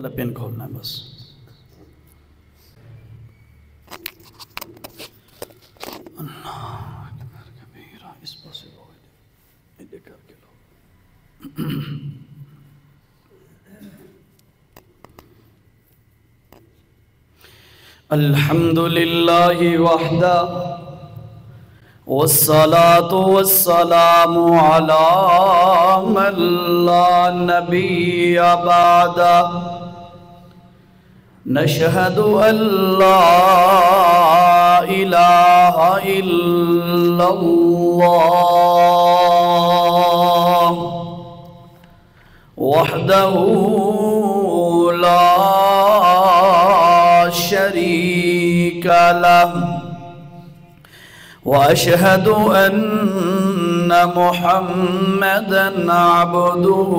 چلو پن کھولنا ہے بس. اس پاس کر کے لو. الحمد للہ وحدہ والصلاة والسلام على من لا نبی بعدہ نشہد ان لا الہ الا اللہ وحدہ لا شریک لہ وأشهد أن محمدًا عبده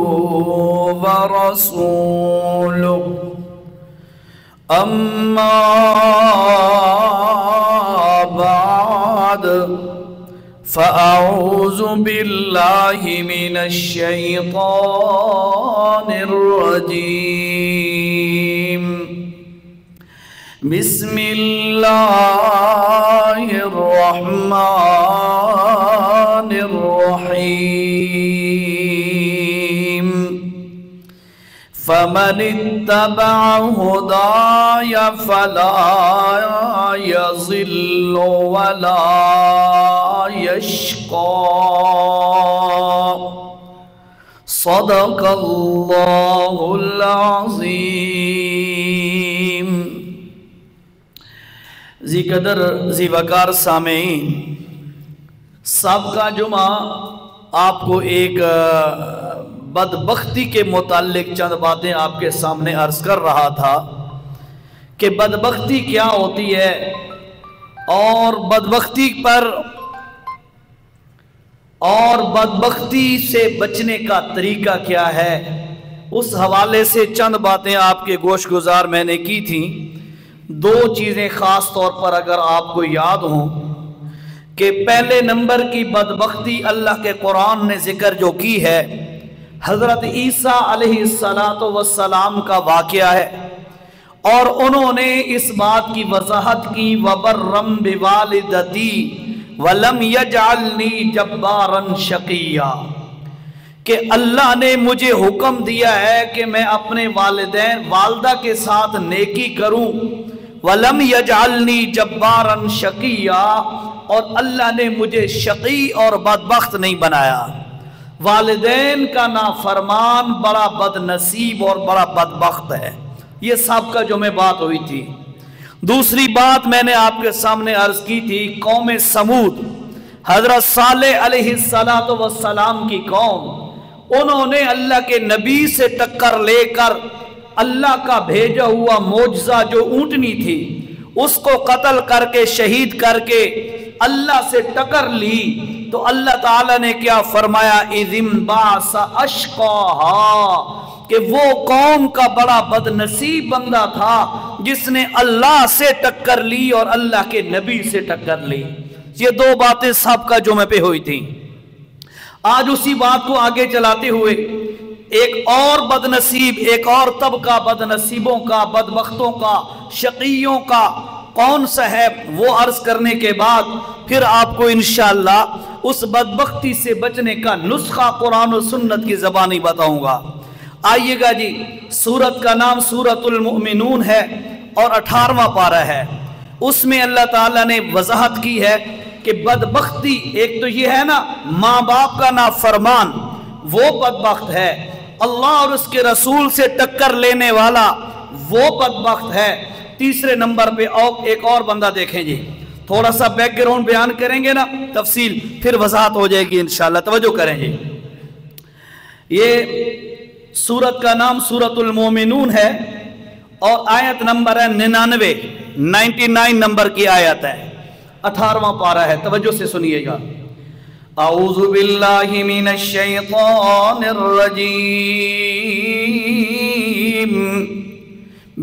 ورسوله أما بعد فأعوذ بالله من الشيطان الرجيم بسم اللہ الرحمن الرحیم فمن اتبع ہدای فلا یضل ولا یشقی صدق اللہ العظیم. ذی قدر ذی وقار سامعین، سابقہ جمعہ آپ کو ایک بدبختی کے متعلق چند باتیں آپ کے سامنے عرض کر رہا تھا کہ بدبختی کیا ہوتی ہے اور بدبختی سے بچنے کا طریقہ کیا ہے. اس حوالے سے چند باتیں آپ کے گوش گزار میں نے کی تھیں. دو چیزیں خاص طور پر اگر آپ کو یاد ہوں کہ پہلے نمبر کی بدبختی اللہ کے قرآن نے ذکر جو کی ہے حضرت عیسیٰ علیہ السلام کا واقعہ ہے، اور انہوں نے اس بات کی وضاحت کی وَبَرًّا بِوَالِدَتِي وَلَمْ يَجْعَلْنِي جَبَّارًا شَقِيًّا، کہ اللہ نے مجھے حکم دیا ہے کہ میں اپنے والدہ کے ساتھ نیکی کروں. وَلَمْ يَجْعَلْنِي جَبَّارًا شَقِيًّا، اور اللہ نے مجھے شقی اور بدبخت نہیں بنایا. والدین کا نافرمان بڑا بد نصیب اور بڑا بدبخت ہے. یہ سابقہ جو میں بات ہوئی تھی. دوسری بات میں نے آپ کے سامنے عرض کی تھی، قوم سمود، حضرت صالح علیہ السلام کی قوم، انہوں نے اللہ کے نبی سے ٹکر لے کر اللہ کا بھیجا ہوا معجزہ جو اونٹنی تھی اس کو قتل کر کے شہید کر کے اللہ سے ٹکر لی. تو اللہ تعالیٰ نے کیا فرمایا، اِذِ انبعث أَشْقَاهَا، کہ وہ قوم کا بڑا بد نصیب بندہ تھا جس نے اللہ سے ٹکر لی اور اللہ کے نبی سے ٹکر لی. یہ دو باتیں سابقہ جمعہ پہ ہوئی تھیں. آج اسی بات کو آگے چلاتے ہوئے ایک اور بد نصیب، ایک اور طبقہ بد نصیبوں کا، بدبختوں کا، شقیوں کا کون سا ہے وہ عرض کرنے کے بعد پھر آپ کو انشاءاللہ اس بدبختی سے بچنے کا نسخہ قرآن و سنت کی زبانی بتاؤں گا. آئیے گا جی، سورت کا نام سورۃ المؤمنون ہے اور 18واں پارہ ہے. اس میں اللہ تعالیٰ نے وضاحت کی ہے کہ بدبختی ایک تو یہ ہے نا، ماں باپ کا نافرمان وہ بدبخت ہے، اللہ اور اس کے رسول سے ٹکر لینے والا وہ بدبخت ہے. تیسرے نمبر پہ ایک اور بندہ دیکھیں جی، تھوڑا سا بیک گراؤنڈ بیان کریں گے نا تفصیل، پھر وضاحت ہو جائے گی انشاءاللہ. توجہ کریں جی. یہ سورت کا نام سورۃ المؤمنون ہے اور آیت نمبر ہے 99 نمبر کی آیت ہے، 18واں پارہ ہے. توجہ سے سنیے گا. اعوذ باللہ من الشیطان الرجیم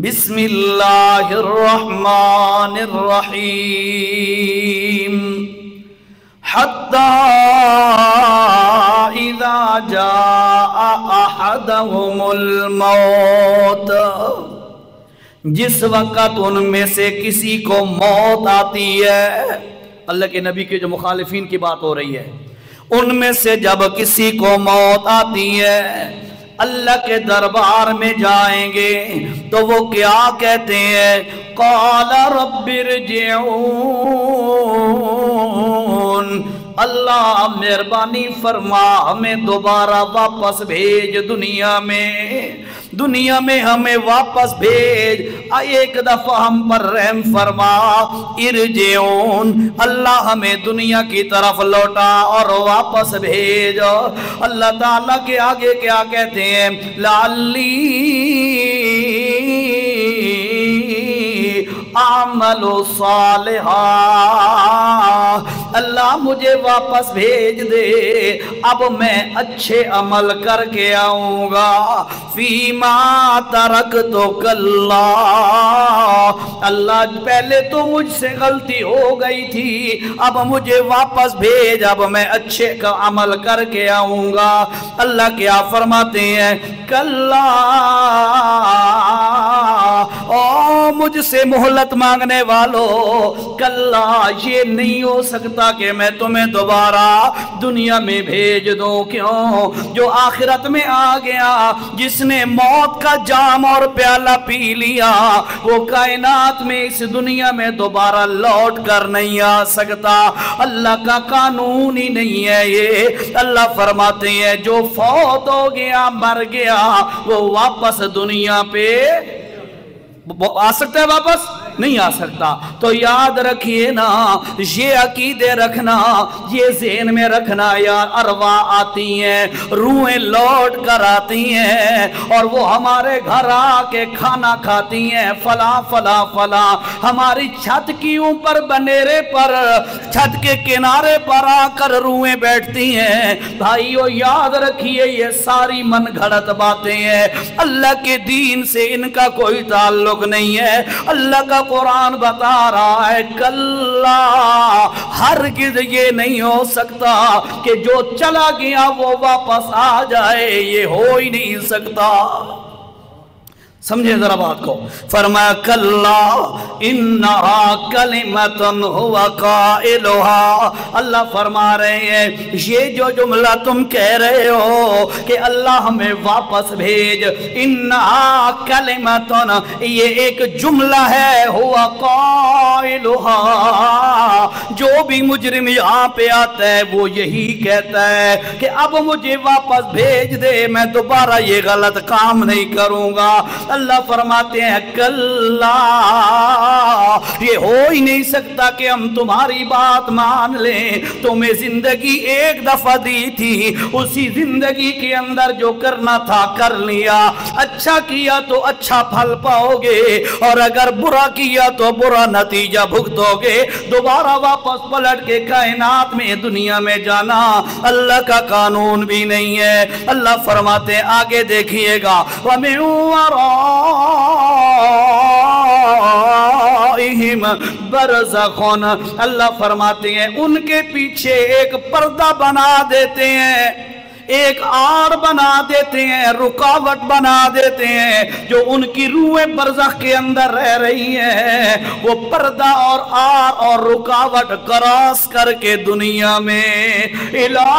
بسم اللہ الرحمن الرحیم حتی اذا جاء احدهم الموت जिस वक़्त उनमें से किसी को मौत आती है, अल्लाह के नबी के जो मुखालिफिन की बात हो रही है, उनमें से जब किसी को मौत आती है, अल्लाह के दरबार में जाएंगे तो वो क्या कहते हैं, क़ाला रब्बिरजिऊन, अल्लाह मेहरबानी फरमा हमें दोबारा वापस भेज दुनिया में हमें वापस भेज, एक दफा हम पर रहम फरमा, इरजिऊन, अल्लाह हमें दुनिया की तरफ लौटा और वापस भेज। अल्लाह ताला के आगे क्या कहते हैं, लाली आमलो सालिहा, अल्लाह मुझे वापस भेज दे, अब मैं अच्छे अमल करके आऊंगा। फीमा तरक तो कल्ला, अल्लाह पहले तो मुझसे गलती हो गई थी, अब मुझे वापस भेज, अब मैं अच्छे का अमल करके आऊंगा। अल्लाह क्या फरमाते हैं, कल्ला, ओ मुझसे मोहलत मांगने वालों, कल्ला, ये नहीं हो सकता कि मैं तुम्हें दोबारा दुनिया में भेज दूं। क्यों? जो आखिरत में आ गया, जिसने मौत का जाम और प्याला पी लिया, वो कायनात में इस दुनिया में दोबारा लौट कर नहीं आ सकता। अल्लाह का कानून ही नहीं है ये। अल्लाह फरमाते हैं जो फौत हो गया, मर गया, वो वापस दुनिया पे आ सकता है? वापस नहीं आ सकता। तो याद रखिए ना, ये अकीदे रखना, ये ज़हन में रखना यार, अरवा आती हैं, रूहें लौट कर आती हैं और वो हमारे घर आके खाना खाती हैं, फला फला फला, हमारी छत की ऊपर बनेरे पर, छत के किनारे पर आकर रूहें बैठती हैं। भाइयों याद रखिए, ये सारी मन घड़त बातें हैं, अल्लाह के दीन से इनका कोई ताल्लुक नहीं है। अल्लाह का कुरान बता रहा है, कल्ला, हरगिज़ ये नहीं हो सकता कि जो चला गया वो वापस आ जाए, ये हो ही नहीं सकता। समझे जरा बात को। फरमाया कल्ला इन्नहा कलिमतुन हुवा काइलुहा, अल्लाह फरमा रहे हैं ये जो जुमला तुम कह रहे हो कि अल्लाह हमें वापस भेज, इन्नहा कलिमतुन, ये एक जुमला है, हुवा काइलुहा, जो भी मुजरिम यहाँ पे आता है वो यही कहता है कि अब मुझे वापस भेज दे, मैं दोबारा ये गलत काम नहीं करूंगा। अल्लाह फरमाते हैं कल्ला, ये हो ही नहीं सकता कि हम तुम्हारी बात मान लें। तुम्हें जिंदगी एक दफा दी थी, उसी जिंदगी के अंदर जो करना था कर लिया, अच्छा किया तो अच्छा फल पाओगे और अगर बुरा किया तो बुरा नतीजा भुगतोगे। दोबारा वापस पलट के कायनात में, दुनिया में जाना अल्लाह का कानून भी नहीं है। अल्लाह फरमाते हैं आगे देखिएगा, बरज़ख़ुन, अल्लाह फरमाते हैं उनके पीछे एक पर्दा बना देते हैं, एक आड़ बना देते हैं, रुकावट बना देते हैं। जो उनकी रूहें बरज़ख के अंदर रह रही हैं, वो पर्दा और आड़ और रुकावट क्रॉस करके दुनिया में इला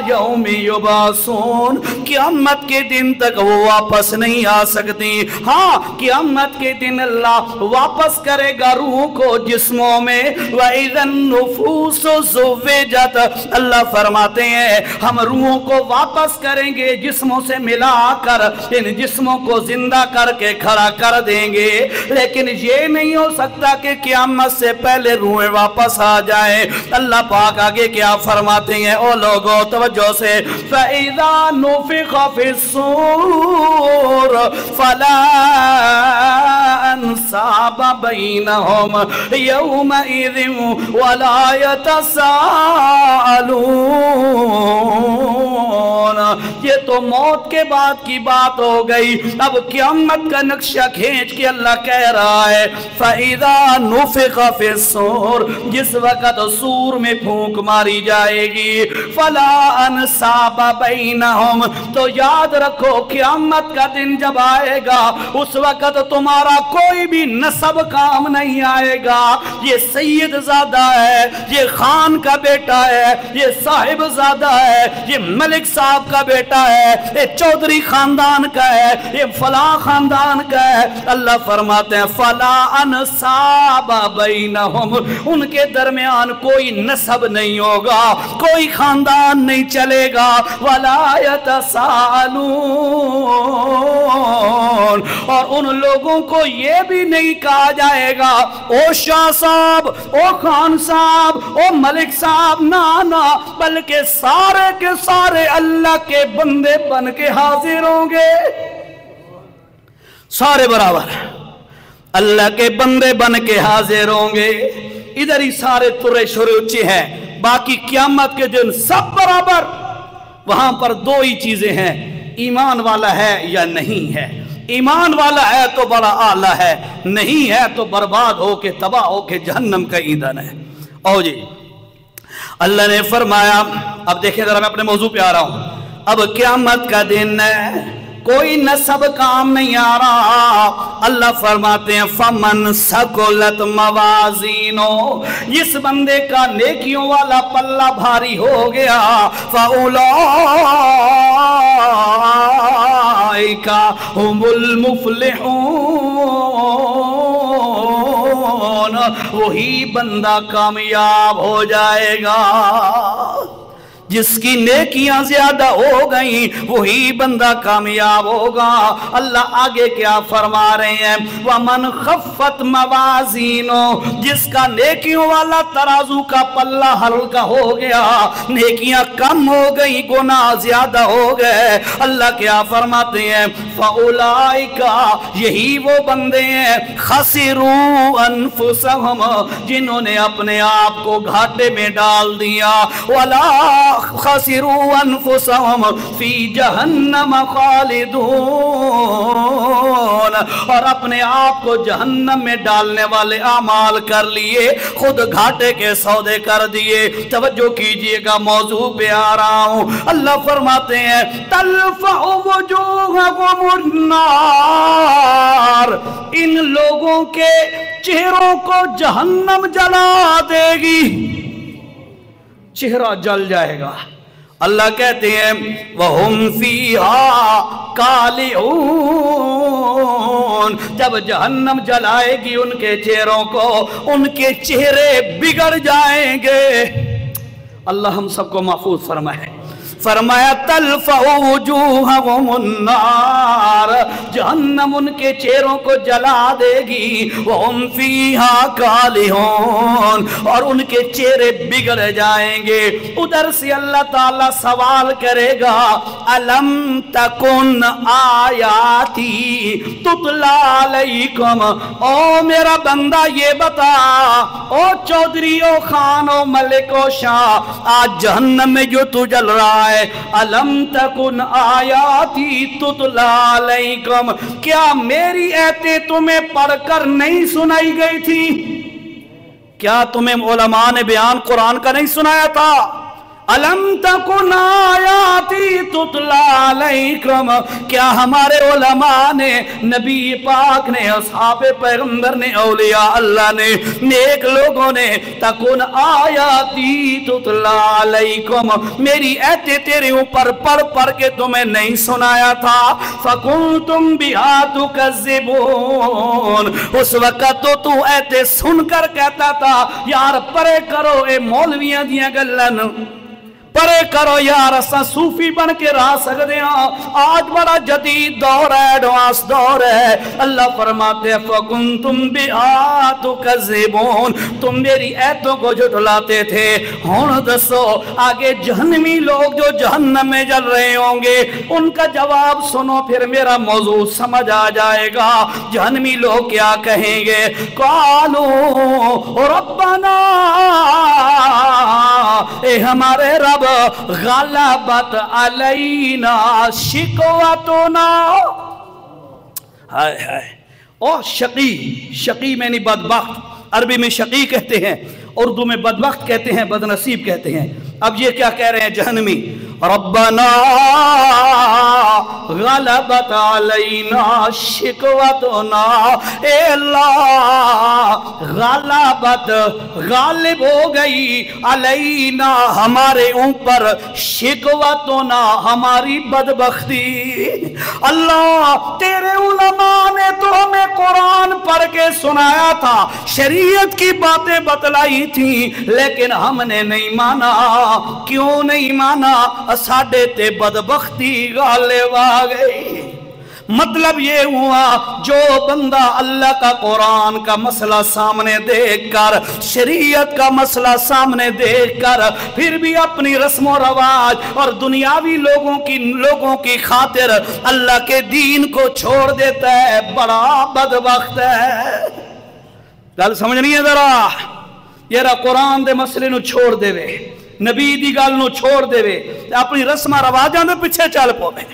यौमि युबासून, क़यामत के दिन तक वो वापस नहीं आ सकती। हाँ, क़यामत के दिन अल्लाह वापस करेगा रूह को जिस्मों में। व इज़न नुफूसु ज़ुव्विजत, अल्लाह फरमाते हैं हम रूहों को वापस करेंगे, जिस्मों से मिलाकर इन जिस्मों को जिंदा करके खड़ा कर देंगे। लेकिन ये नहीं हो सकता कि क़यामत से पहले रूहें वापस आ जाए। अल्लाह पाक आगे क्या फरमाते हैं, ओ लोगों तवज्जो से, फ़इज़ा नुफ़िख़ फ़िस्सूर फ़ला अंसाब बैनहुम यौमइज़िन वला यतसाअलून। ये तो मौत के बाद की बात हो गई। अब क़यामत का नक्शा खींच के अल्लाह कह रहा है फ़इज़ा नुफ़िख़ फ़िस्सूर, जिस वक़्त सूर में फूंक मारी जाएगी, फ़ला अंसाब बैनहुम, तो याद रखो क़यामत का दिन जब आएगा उस वक़्त तुम्हारा कोई भी नसब काम नहीं आएगा। ये सैयदज़ादा है, ये खान का बेटा है, ये साहिबज़ादा है, ये मलिक साहब का बेटा है, ये चौधरी खानदान का है, ये फला खानदान का है। अल्लाह फरमाते हैं फला अनसाब बैनहुम, उनके दरमियान कोई नसब नहीं होगा, कोई खानदान नहीं चलेगा। वला यतसाअलून, और उन लोगों को ये भी नहीं कहा जाएगा ओ शाह साहब, ओ खान साहब, ओ मलिक साहब, ना ना, बल्कि सारे के सारे अल्लाह के बंदे बन के हाजिर होंगे। सारे बराबर अल्लाह के बंदे बन के हाजिर होंगे। इधर ही सारे तुरे शुरू ऊंचे हैं, बाकी क़यामत के दिन सब बराबर। वहां पर दो ही चीजें हैं, ईमान वाला है या नहीं है। ईमान वाला है तो बड़ा आला है, नहीं है तो बर्बाद हो के तबाह हो के जहन्नम का ईंधन है। और जी अल्लाह ने फरमाया, अब देखें जरा, मैं अपने मौजू पे आ रहा हूं। अब क़यामत का दिन है, कोई नसब काम नहीं आ रहा। अल्लाह फरमाते हैं फमन सकुलत मवाज़ीनो, जिस बंदे का नेकियों वाला पल्ला भारी हो गया, फ़उलाइका हुमुल मुफ़्लिहून, वही बंदा कामयाब हो जाएगा। जिसकी नेकियां ज्यादा हो गई वही बंदा कामयाब होगा। अल्लाह आगे क्या फरमा रहे हैं, वमन खफ्फत मवाज़ीनो, जिसका नेकियों वाला तराजू का पल्ला हल्का हो गया, नेकियां कम हो गई, गुनाह ज्यादा हो गए। अल्लाह क्या फरमाते हैं फ़उलाइका, यही वो बंदे हैं खसिरू अनफुसहुम, जिन्होंने अपने आप को घाटे में डाल दिया। वला खसिरू अनफुसहुम फी जहन्नम खालिदून, और अपने आप को जहन्नम में डालने वाले आमाल कर लिए, खुद घाटे के सौदे कर दिए। तवज्जो कीजिएगा, मौजू पे आ रहा हूं। अल्लाह फरमाते हैं तल्फ़उ वुजूहहुमुन नार, इन लोगों के चेहरों को जहन्नम जला देगी, चेहरा जल जाएगा। अल्लाह कहते हैं वहुम फीहा कालिऊन, जब जहन्नम जलाएगी उनके चेहरों को, उनके चेहरे बिगड़ जाएंगे। अल्लाह हम सबको महफूज फरमाए। फरमाया तल्फ़उ वुजूहहुमुन नार, जहन्नम उनके चेहरों को जला देगी। वहुम फीहा कालिहून, और उनके चेहरे बिगड़ जाएंगे। उधर से अल्लाह ताला सवाल करेगा अलम तकुन आयाती तुतला अलैकुम, ओ मेरा बंदा ये बता, ओ चौधरी, ओ खान, ओ मलिक, ओ शाह, आज जहन्नम में जो तू जल रहा है, अलम तकुन आयाती तुतला अलैकुम, क्या मेरी आयतें तुम्हें पढ़कर नहीं सुनाई गई थी? क्या तुम्हें उलमा ने बयान कुरान का नहीं सुनाया था? अलम तकुन आयाती तुतला अलैकुम, क्या हमारे उलमा ने, नबी पाक ने, असहाबे पैगंबर ने, औलिया अल्लाह ने, नेक लोगों ने तकुन आयाती तुतला अलैकुम, मेरी आयतें तेरे ऊपर पढ़ पढ़ के तुम्हें नहीं सुनाया था? फकुंतुम बिहा तुकज़्ज़िबून, उस वक्त तो तू आयतें सुनकर कहता था यार परे करो ए मौलवियां दियां गल्लां, परे करो यार, असा सूफी बन के रह सकते हैं। आज बड़ा जदीद दौर है, एडवांस दौर है। अल्लाह फरमाते हैं फकुंतुम बिआतुकज़िबून, तुम मेरी आयतों को झुठलाते थे। हुण दसो आगे जहन्नमी लोग जो जहन्नम में जल रहे होंगे उनका जवाब सुनो, फिर मेरा मौजू समझ आ जाएगा। जहन्नमी लोग क्या कहेंगे? कालू रब्बना, ए हमारे रब, गलबत अलैना शिकवतुना। हाय हाय, ओ शकी, शकी में नहीं बदबख्त, अरबी में शकी कहते हैं, उर्दू में बदबख्त कहते हैं, बदनसीब कहते हैं। अब ये क्या कह रहे हैं जहन्नमी? रब्बना गलबत अलैना शिकवतुना, ए अल्लाह गलबत, गालिब हो गई, अलैना हमारे ऊपर, शिकवतुना हमारी बदबख्ती। अल्लाह तेरे उलमा ने तो हमें कुरान पढ़ के सुनाया था, शरीयत की बातें बतलाई थी, लेकिन हमने नहीं माना। क्यों नहीं माना? साडे ते बदबख्ती गालिब आ गई। मतलब ये हुआ जो बंदा अल्लाह का कुरान का मसला सामने देखकर, शरीयत का मसला सामने देखकर फिर भी अपनी रस्म रवाज और दुनियावी लोगों की खातिर अल्लाह के दीन को छोड़ देता है, बड़ा बदबख्त है। गल समझ नहीं है जरा? येरा कुरान दे मसले नु छोड़ देवे, नबी दी गल नु छोड़ देवे, अपनी रस्म रवाजां दे पिछे चल पवे।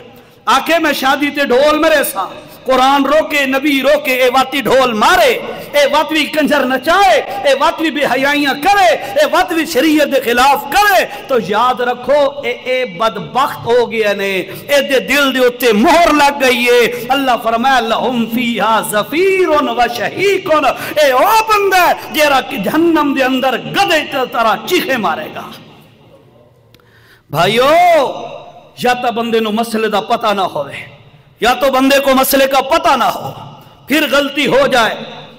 आखे मैं शादी ते ढोल मेरे सा, कुरान रोके, नबी रोके, ए वाती ढोल मारे, ए वातवी कंजर नचाए, ए वातवी बेहयाइयां करे, ए वातवी शरीयत के खिलाफ करे, तो याद रखो ए बदबख्त हो गया ने, ए दे दिल दे उत्ते मोहर लग गई है। अल्लाह फरमाया लहुम फीहा ज़फीरुन व शहीकुन, ए ओ बंदा जेरा कि जहन्नम दे अंदर गधे तरह चीखे मारेगा। भाइयों, या तो बंदे नु मसले का पता ना होवे, या तो बंदे को मसले का पता ना हो, फिर गलती हो जाए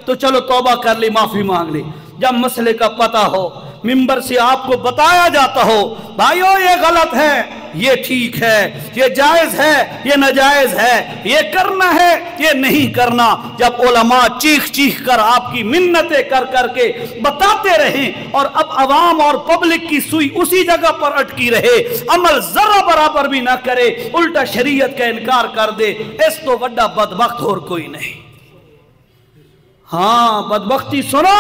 तो चलो तौबा कर ली, माफी मांग ली। जब मसले का पता हो, मिंबर से आपको बताया जाता हो भाइयों ये गलत है, ये ठीक है, ये जायज है, ये नाजायज है, ये करना है, ये नहीं करना। जब उलमा चीख चीख कर आपकी मिन्नतें कर करके बताते रहें और अब अवाम और पब्लिक की सुई उसी जगह पर अटकी रहे, अमल जरा बराबर भी ना करे, उल्टा शरीयत का इनकार कर दे, इस तो बड़ा बदबख्त और कोई नहीं। हाँ, बदबख्ती सुनो,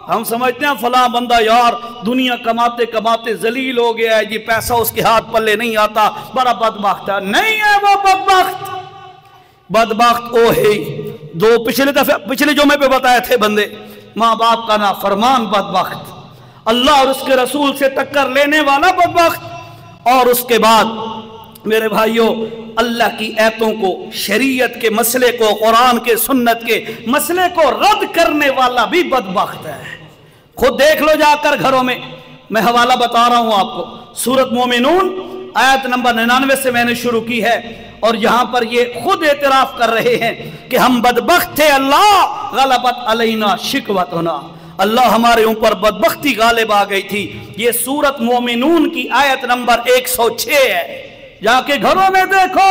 हम समझते हैं फला बंदा यार दुनिया कमाते कमाते जलील हो गया है जी, पैसा उसके हाथ पल्ले नहीं आता, बड़ा बदबख्त है। नहीं है वो बदबख्त, बदबख्त ओ है दो पिछले जुमे पे बताए थे बंदे, माँ बाप का ना फरमान बदबख्त, अल्लाह और उसके रसूल से टक्कर लेने वाला बदबख्त, और उसके बाद मेरे भाइयों अल्लाह की आयतों को, शरीयत के मसले को, कुरान के सुन्नत के मसले को रद्द करने वाला भी बदबख्त है। खुद देख लो जाकर घरों में, मैं हवाला बता रहा हूं आपको, सूरत मोमिनून आयत नंबर 99 से मैंने शुरू की है, और यहां पर ये खुद एतराफ कर रहे हैं कि हम बदबख्त थे, अल्लाह गलबत अलैना शिकवतुना, अल्लाह हमारे ऊपर बदबख्ती गालिब आ गई थी। ये सूरत मोमिनून की आयत नंबर 106 है। जाके घरों में देखो,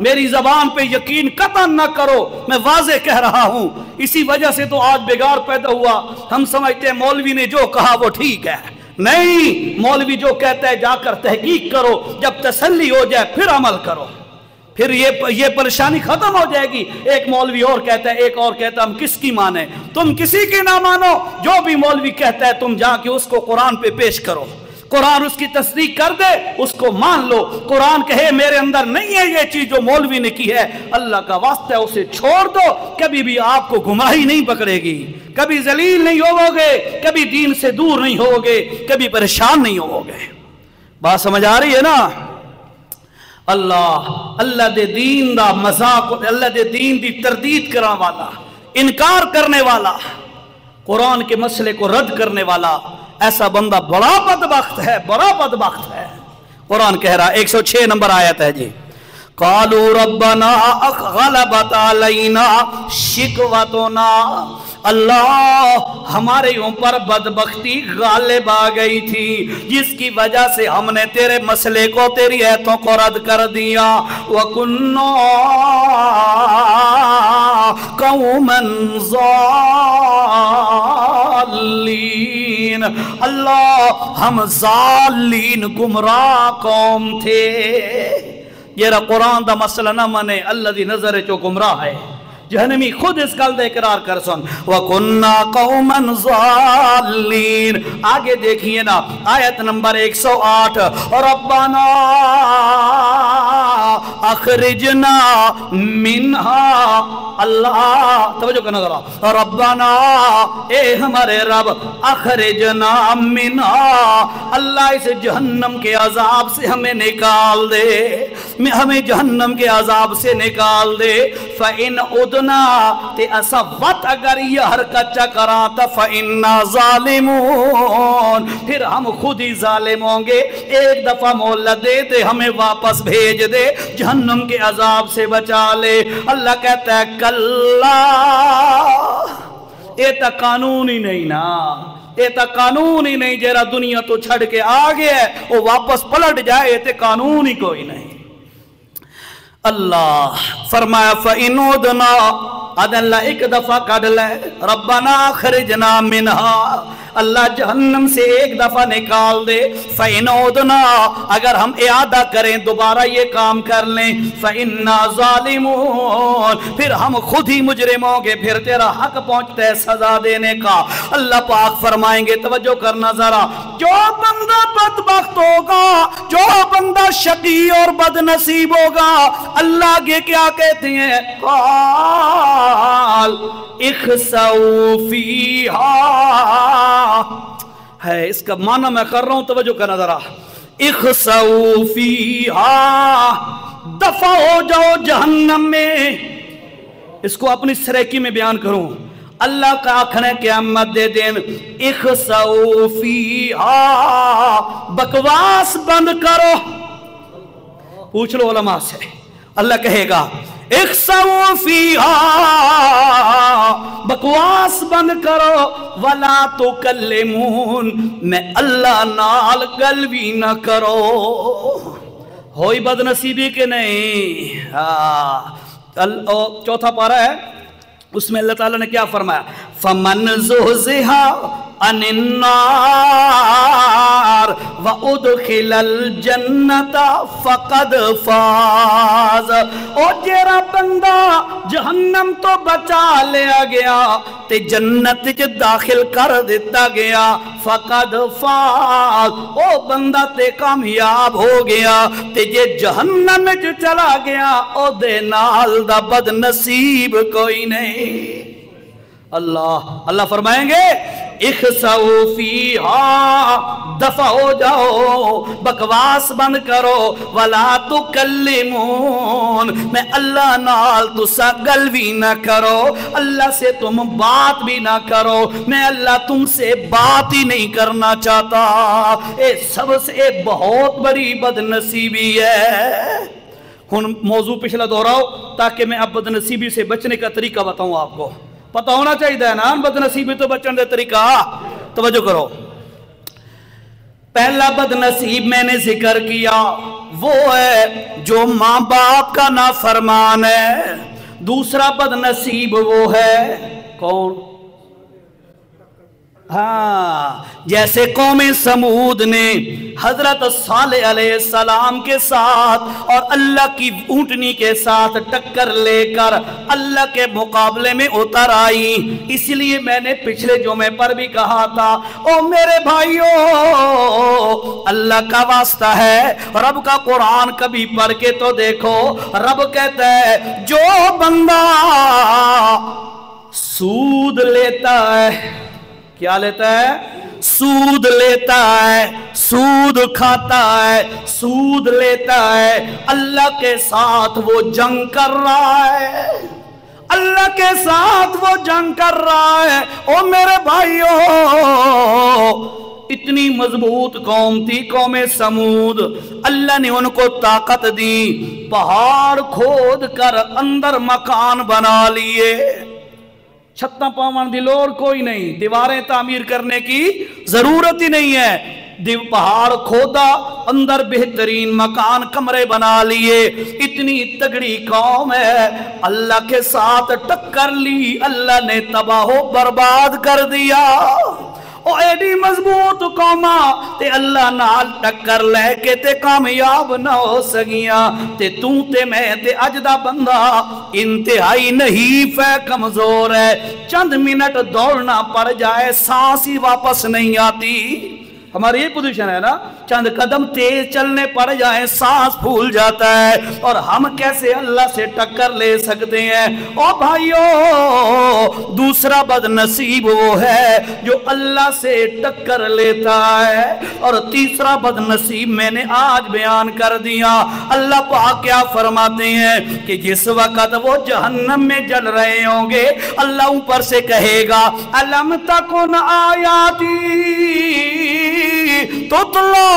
मेरी जबान पे यकीन कतन न करो, मैं वाजे कह रहा हूं। इसी वजह से तो आज बिगाड़ पैदा हुआ, हम समझते हैं मौलवी ने जो कहा वो ठीक है। नहीं, मौलवी जो कहता है जाकर तहकीक करो, जब तसल्ली हो जाए फिर अमल करो, फिर ये परेशानी खत्म हो जाएगी। एक मौलवी और कहता है, एक और कहता है, हम किसकी माने? तुम किसी की ना मानो, जो भी मौलवी कहता है तुम जाके उसको कुरान पे पेश करो, कुरान उसकी तस्दीक कर दे, उसको मान लो। कुरान कहे मेरे अंदर नहीं है ये चीज जो मौलवी ने की है, अल्लाह का वास्ता है उसे छोड़ दो, कभी भी आपको गुमराही नहीं पकड़ेगी, कभी जलील नहीं होवोगे, कभी दीन से दूर नहीं होवोगे, कभी परेशान नहीं होवोगे। बात समझ आ रही है ना? अल्लाह दे दीन दा मजाक, अल्लाह दे दीन दी तरदीद करने वाला, इनकार करने वाला, कुरान के मसले को रद्द करने वाला, ऐसा बंदा बड़ा बदबख्त है, बड़ा बदबख्त है। कुरान कह रहा, 106 नंबर आयत है जी, कालू रब्बना गलबत अलैना शिकवतुना, अल्लाह हमारे ऊपर बदबख्ती गालिब आ गई थी, जिसकी वजह से हमने तेरे मसले को, तेरी आयतों को रद्द कर दिया। वकुन्ना कौमन ज़ालीन, अल्लाह हम ज़ालीन गुमराह कौम थे। जेरा कुरान दा मसला ना मने अल्लाह नजर चो गुमराह है। जहनमी खुद इस गल दा इकरार कर सुन, वकुन्ना कौमन ज़ालीन। आगे देखिए ना आयत नंबर 108, रब्बना अखरिजना मिन्हा, अल्लाह तवज्जो करना जरा, रब्बना ए हमारे रब, अखरिजना मिन्हा, अल्लाह इस जहन्नम के अजाब से हमें निकाल दे, हमें जहन्नम के अजाब से निकाल दे। फ़इन उदना ते असा वत अगर ये हरकत करा तो फ़इन्ना ज़ालिमून, फिर हम खुद ही जालिम होंगे। एक दफा मोहलत दे दे, हमें वापस भेज दे, जहन्नम के अजाब से बचा ले। अल्लाह कहता है कल्ला, ये तो कानून ही नहीं ना, ये तो कानून ही नहीं। जरा दुनिया तो छड़ के आ गया वो वापस पलट जाए, ये तो कानून ही कोई नहीं। अल्लाह फरमाया फ़इनोदना, अल्लाह एक दफा काट ले, रब्बना अखरिजना मिन्हा, अल्लाह जहन्नम से एक दफा निकाल दे। फ़इनोदना, अगर हम इरादा करें दोबारा ये काम कर लें, फ़इन्ना ज़ालिमून, फिर हम खुद ही मुजरिम होंगे, फिर तेरा हक पहुंचता है सजा देने का। अल्लाह पाक फरमाएंगे, तवज्जो करना जरा, जो बंदा बदबख्त होगा, जो बंदा शकी और बदनसीब होगा, अल्लाह आगे क्या कहते हैं, काल इख्सऊ फीहा है, इसका माना मैं कर रहा हूं, तवज्जो करना जरा, इख्सऊ फीहा, दफा हो जाओ जहन्नम में। इसको अपनी सरेकी में बयान करूं, अल्लाह का आखने क़यामत दे दिन, इख्सऊ फीहा, बकवास बंद करो। पूछ लो उलमा से, अल्लाह कहेगा इख्सऊ फीहा, बकवास बंद करो, वला तुकल्लिमून, मैं अल्लाह नाल गल भी न करो। होई बदनसीबी के नहीं। चौथा पारा है, उसमें अल्लाह ताला ने क्या फरमाया, फमन ज़ुहज़िहा अनिन्नार व उदखिलल जन्नता फ़क़द फ़ाज़। ओ जेरा बंदा जहन्नम तो बचा लिया गया ते जन्नत च दाखिल कर दिता गया, फ़क़द फ़ाज़, ओ बंदा ते कामयाब हो गया। ते जे जहन्नम च चला गया, ओ दे नाल दा बदनसीब कोई नहीं। अल्लाह फरमाएंगे इख्सऊ फीहा, दफा हो जाओ, बकवास बंद करो, वला तुकल्लिमून, मैं अल्लाह नाल तुसा गल भी ना करो, अल्लाह से तुम बात भी ना करो, मैं अल्लाह तुमसे बात ही नहीं करना चाहता। ये सबसे बहुत बड़ी बदनसीबी है। हुन मौजू पिछला दोहराओ ताकि मैं अब बदनसीबी से बचने का तरीका बताऊं। आपको पता होना चाहिए ना बदनसीबी तो बचने का तरीका। तवज्जो करो, पहला बदनसीब मैंने जिक्र किया वो है जो माँ बाप का नाफरमान है। दूसरा बदनसीब वो है कौन, हाँ, जैसे कौमे समूद ने हजरत सालेह अलैहिस्सलाम के साथ और अल्लाह की ऊंटनी के साथ टक्कर लेकर अल्लाह के मुकाबले में उतर आई। इसलिए मैंने पिछले जुमे पर भी कहा था, ओ मेरे भाइयों, अल्लाह का वास्ता है, रब का कुरान कभी पढ़ के तो देखो। रब कहता है जो बंदा सूद लेता है, क्या लेता है, सूद लेता है, सूद खाता है, सूद लेता है, अल्लाह के साथ वो जंग कर रहा है, अल्लाह के साथ वो जंग कर रहा है। ओ मेरे भाइयों, इतनी मजबूत कौम थी कौमे समूद, अल्लाह ने उनको ताकत दी, पहाड़ खोद कर अंदर मकान बना लिए। چھتاں پاون دی لوڑ کوئی نہیں، دیواریں تعمیر کرنے کی ضرورت ہی نہیں ہے، پہاڑ کھودا، اندر بہترین مکان کمرے بنا لیے، اتنی تگڑی قوم ہے، اللہ کے ساتھ ٹکر لی، اللہ نے تباہ و برباد کر دیا۔ او ایڈی مضبوط قوما تے اللہ نال ٹکر لے کے تے کامیاب نہ ہو سگیاں، تے میں تے اج دا بندہ انتہائی نحیف ہے، کمزور ہے، چند منٹ دوڑنا پڑ جائے سانس ہی واپس نہیں آتی۔ ہماری یہ پوزیشن ہے نا، چند قدم تیز چلنے پڑ جائیں سانس پھول جاتا ہے، اور ہم کیسے اللہ سے ٹکر لے سکتے ہیں؟ او بھائیو، دوسرا بد نصیب وہ ہے جو اللہ سے ٹکر لیتا ہے، اور تیسرا بد نصیب میں نے آج بیان کر دیا۔ اللہ پاک کیا فرماتے ہیں کہ جس وقت وہ جہنم میں جل رہے ہوں گے، اللہ اوپر سے کہے گا الم تکن آیاتی تتلا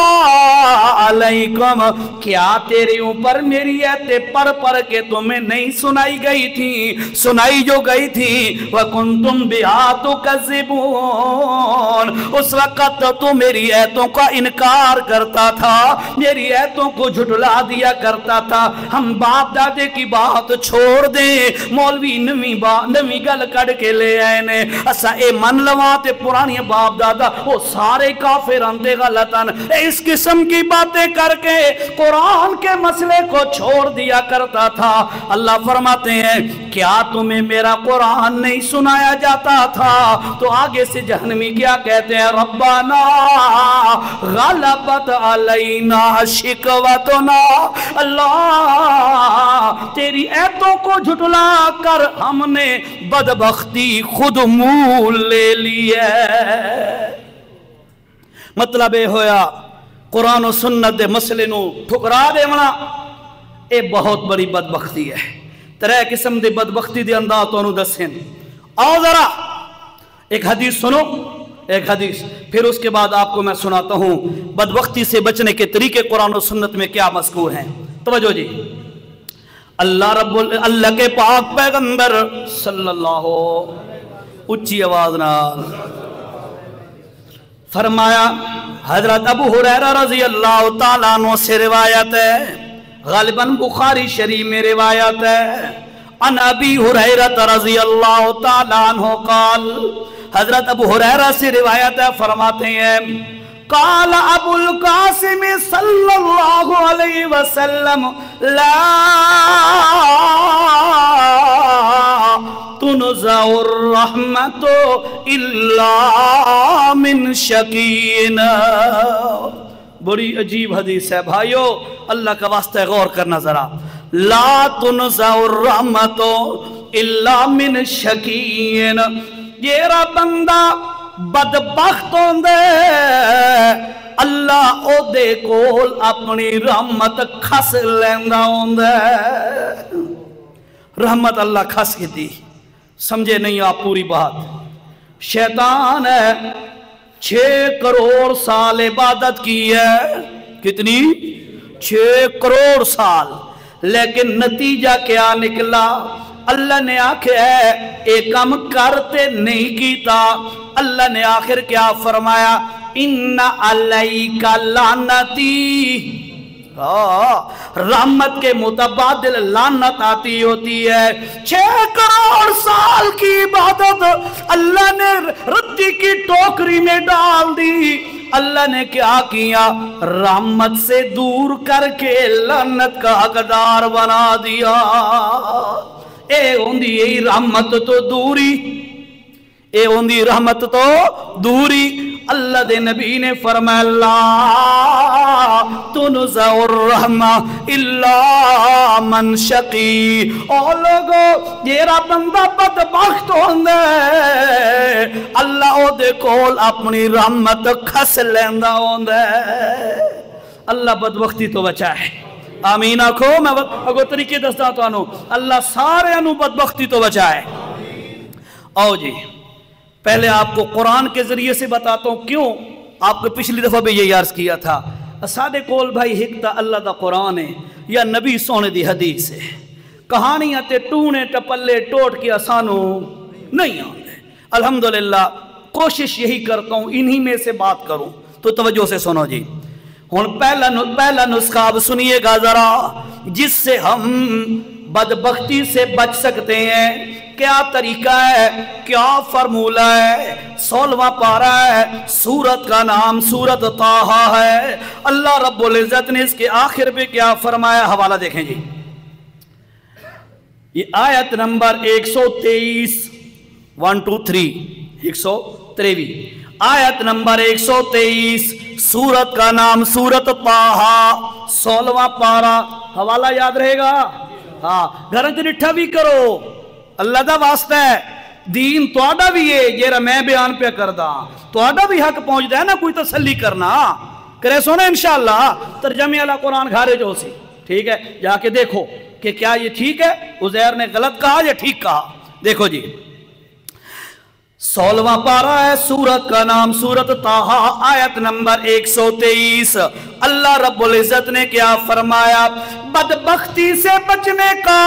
علیکم، کیا تیرے اوپر میری آیتیں پڑھ پڑھ کے تمہیں نہیں سنائی گئی تھی؟ سنائی جو گئی تھی وَكُنْتُمْ بِهَا تُكَذِّبُونَ، اس وقت تو میری آیتوں کا انکار کرتا تھا، میری آیتوں کو جھٹلا دیا کرتا تھا۔ ہم باپ دادے کی بات چھوڑ دیں، مولوی نمی گل کڑ کے لے آئے نے، اسا اے من لواتے پرانی باپ دادا وہ سارے کافر اندے غلطن، اس قسم کی باتیں کر کے قرآن کے مسئلے کو چھوڑ دیا کرتا تھا۔ اللہ فرماتے ہیں کیا تمہیں میرا قرآن نہیں سنایا جاتا تھا؟ تو آگے سے جہنمی کیا کہتے ہیں؟ ربنا غلبت علینا شکوتنا، اللہ تیری ایتوں کو جھٹلا کر ہم نے بدبختی خود مول لے لی ہے۔ مطلب اے ہویا قرآن و سنت دے مسئلے نو ٹھکرا دے منا، اے بہت بڑی بدبختی ہے۔ ترے قسم دے بدبختی دے انداز تو انہوں دسیں۔ آؤ ذرا ایک حدیث سنو، ایک حدیث، پھر اس کے بعد آپ کو میں سناتا ہوں بدبختی سے بچنے کے طریقے قرآن و سنت میں کیا مذکور ہیں۔ توجہ جی، اللہ کے پاک پیغمبر صلی اللہ اچھی آواز نال فرمایا، حضرت ابو ہریرہ رضی اللہ تعالیٰ عنہ سے روایت ہے، غالباً بخاری شریف میں روایت ہے، ان ابی ہریرہ رضی اللہ تعالیٰ عنہ قال، حضرت ابو ہریرہ سے روایت ہے، فرماتے ہیں قال ابو القاسم صلی اللہ علیہ وسلم لا تنزع الرحمت الا من شقین۔ بڑی عجیب حدیث ہے بھائیو، اللہ کا واسطہ غور کرنا ذرا۔ لا تنزع الرحمت الا من شقین، جیرا بندہ بدبخت ہوندے اللہ او دے کول اپنی رحمت کھس لیندہ ہوندے۔ رحمت اللہ کھس کی دی، سمجھے نہیں آپ پوری بات؟ شیطان ہے 6 کروڑ سال عبادت کی ہے، کتنی؟ 6 کروڑ سال، لیکن نتیجہ کیا نکلا؟ اللہ نے آخر ہے ایک کام کرتے نہیں کیتا، اللہ نے آخر کیا فرمایا؟ ان علیک لعنتی، رحمت کے متبادل لعنت آتی ہوتی ہے۔ 6 کروڑ سال کی عبادت اللہ نے رتی کی ٹوکری میں ڈال دی، اللہ نے کیا کیا؟ رحمت سے دور کر کے لعنت کا حقدار بنا دیا۔ اے ہوندی اے رحمت تو دوری، اے ہوندی رحمت تو دوری۔ اللہ دے نبی نے فرمایا لا تنزع الرحمہ الا من شقی، او لوگو جیرا بندہ بدبخت ہوندے اللہ او دے کول اپنی رحمت کھس لیندہ ہوندے۔ اللہ بدبختی تو بچائے، آمین آکھو۔ میں اگو طریقے دستا تو آنو، اللہ سارے انو بدبختی تو بچائے۔ آؤ جی، پہلے آپ کو قرآن کے ذریعے سے بتاتا ہوں، کیوں آپ کو پچھلی دفعہ بھی یہ عرض کیا تھا، سادے کول بھائی ہکتا اللہ دا قرآن ہے یا نبی سونے دی حدیث ہے، کہانیاں تے ٹونے ٹپلے ٹوٹ کے آسانو نہیں آتے۔ الحمدللہ کوشش یہی کرتا ہوں انہی میں سے بات کروں، تو توجہ سے سنو جی۔ ہن پہلا نسخہ اب سنیے گا ذرا، جس سے ہم بدبختی سے بچ سکتے ہیں۔ کیا طریقہ ہے، کیا فرمولہ ہے؟ 16واں پارہ ہے، سورت کا نام سورت طٰہٰ ہے۔ اللہ رب العزت نے اس کے آخر پہ کیا فرمایا، حوالہ دیکھیں جی۔ یہ آیت نمبر 123، 1 2 3 123، آیت نمبر 123، سورت کا نام سورت طٰہٰ، 16واں پارہ۔ حوالہ یاد رہے گا؟ ہاں، گھر چ نٹھا بھی کرو، اللہ دا واسطہ ہے، دین تہاڈا بھی ہے، جیرا میں بیان پہ کردا تہاڈا بھی حق پہنچدا ہے نا، کوئی تسلی کرنا کرے سونا انشاءاللہ۔ ترجمے والا قرآن گھارے جو سی، ٹھیک ہے، جا کے دیکھو کہ کیا یہ ٹھیک ہے، عزیر نے غلط کہا یا ٹھیک کہا۔ دیکھو جی، 16واں پارہ ہے، سورت کا نام سورت طٰہٰ، آیت نمبر 123۔ اللہ رب العزت نے کیا فرمایا؟ بدبختی سے بچنے کا،